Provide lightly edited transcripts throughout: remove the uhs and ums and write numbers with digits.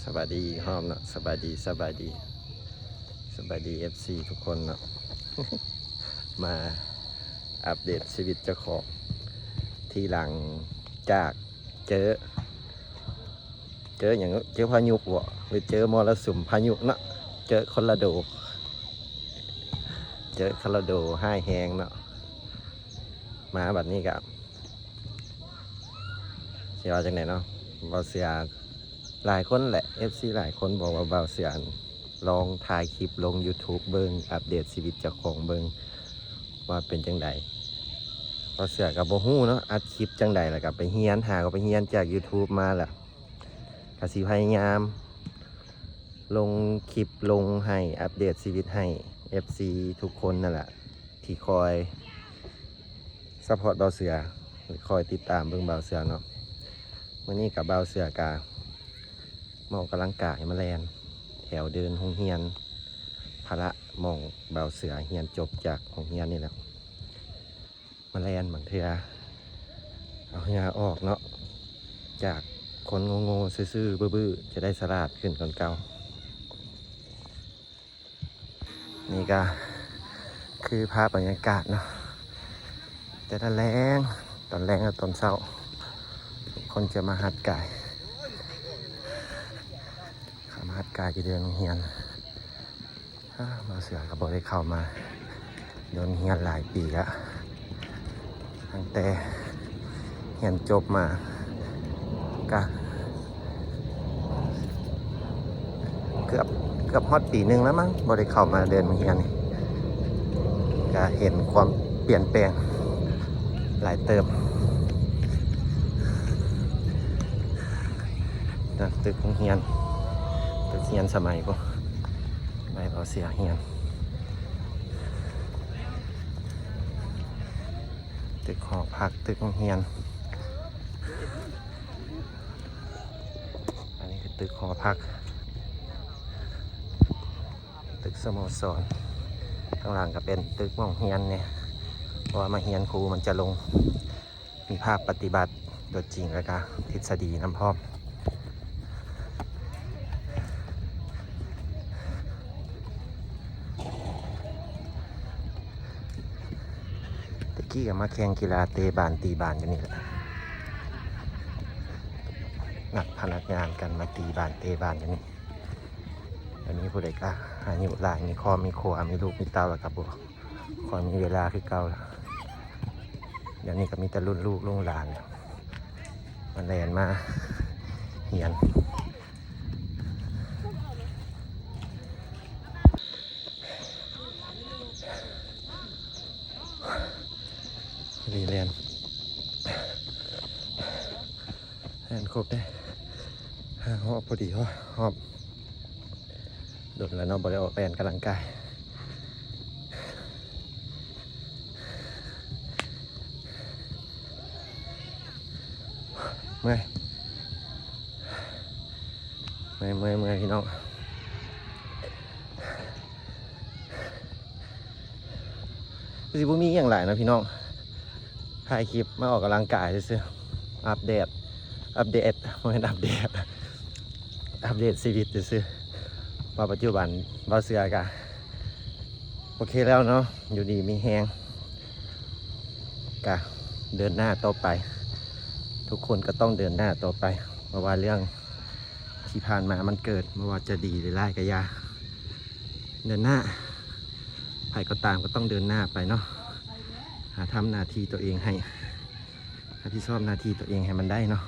สบายดีห้อมเนาะสบายดีสบายดีสบายดี FC ทุกคนเนาะ มาอัปเดตชีวิตเจ้าของที่หลังจากเจออย่างเจอพายุวะหรือเจอมรสุมพายุเนาะเจอคอร์ราโดให้แหงเนาะมาแบบนี้กับเสียจากไหนเนาะบาเสียหลายคนแหละ FC หลายคนบอกว่าบาเสียลองถ่ายคลิปลง YouTube เบิงอัปเดตชีวิตเจ้าของเบิงว่าเป็นจังใดบาเสียกับโบฮู้เนาะอัดคลิปจังใดแล้วกับไปเฮียนก็ไปเฮียนจาก YouTube มาแหละกสิพยายามลงคลิปลงให้อัปเดตชีวิตให้ FC ทุกคนนั่นแหละที่คอยซัพพอร์ตเบาเสือคอยติดตามเบิ่งเบาเสือเนาะวันนี้กับเบาเสือกาหมอกำลังกายมาแลนแถวเดินห้องเฮียนพระมองเบาเสือเฮียนจบจากห้องเฮียนนี่แหละมาแลนบางเทือเอาเฮียออกเนาะจากคนโง่ๆซื่อๆบื้อๆจะได้สลาดขึ้นก่อนเก่านี่ก็คือภาพบรรยากาศเนาะแต่ตอนแรงกับตอนเช้าคนจะมาหัดกายมาหัดกายจะเดินเฮียนมาเสือกับบได้เข้ามาเดินเฮียนหลายปีแล้วตั้งแต่เฮียนจบมาก็เกือบฮอดปีหนึ่งแล้วมั้งบ่ได้เข้ามาเดินเฮียนนี่ก็เห็นความเปลี่ยนแปลงหลายเติมตึกของเฮียนสมัยพวกไม่พอเสียเฮียนตึกหอพักตึกของเฮียนอันนี้คือตึกหอพักตึกสโมสรข้างหลังก็เป็นตึกของเฮียนเนี่ยเพราะว่ามาเฮียนครูมันจะลงมีภาพปฏิบัติโดยจริงแล้วก็ทฤษฎีน้ำพร้อมกับมาแข่งกีฬาเตะบานตีบานกันนี่แหละนักพนักงานกันมาตีบานเตะบานกันนี่อันนี้ผู้ใดก็อายุหลายมีครอบมีครัวมีลูกมีเต้าแล้วครับบุคอยมีเวลาคือเก่าแล้วเดี๋ยวนี้ก็มีแต่รุ่นลูกรุ่นหลานมันแลนมาเฮียนรีเรียนครบได้หอบพอดีหอบโดดแล้วเนาะบริโภคแปลนกำลังกายเมื่อยพี่น้องสิบุมีอย่างไรนะพี่น้องถ่ายคลิปมาออกกำลังกายซื่ออัปเดตไม่เป็นอัปเดตชีวิตซื่อว่าปัจจุบันเบาเสือกะโอเคแล้วเนาะอยู่ดีมีแฮงกะเดินหน้าต่อไปทุกคนก็ต้องเดินหน้าต่อไปเพราะว่าเรื่องที่ผ่านมามันเกิดไม่ว่าจะดีหรือร้ายก็อย่าเดินหน้าใครก็ตามก็ต้องเดินหน้าไปเนาะหาทำหน้าที่ตัวเองให้ที่ชอบหน้าที่ตัวเองให้มันได้เนาะ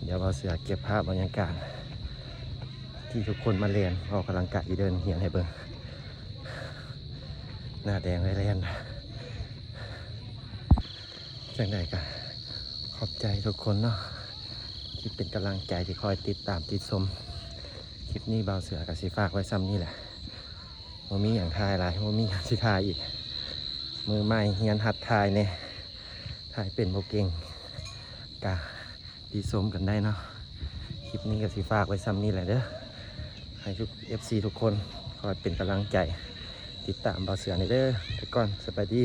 เดี๋ยวเราเสือเก็บภาพบรรยากาศที่ทุกคนมาเรียนออกกำลังกายเดินเหียนให้เบิ่งหน้าแดงเลยเรียนจังใดกันขอบใจทุกคนเนาะที่เป็นกำลังใจที่คอยติดตามติดชมคลิปนี้เบาเสือกับสีฝากไว้ซ้ำนี่แหละว่ามีอย่างทายอะไรว่ามีอย่างสิทายอีกมือใหม่เฮียนหัดทายเนี่ยทายเป็นโบเก่งกะดีสมกันได้เนาะคลิปนี้กับสีฝากไว้ซ้ำนี่แหละเด้อให้ทุก FC ทุกคนคอยเป็นกำลังใจติดตามเบาเสือในเด้อไปก่อนสวัสดี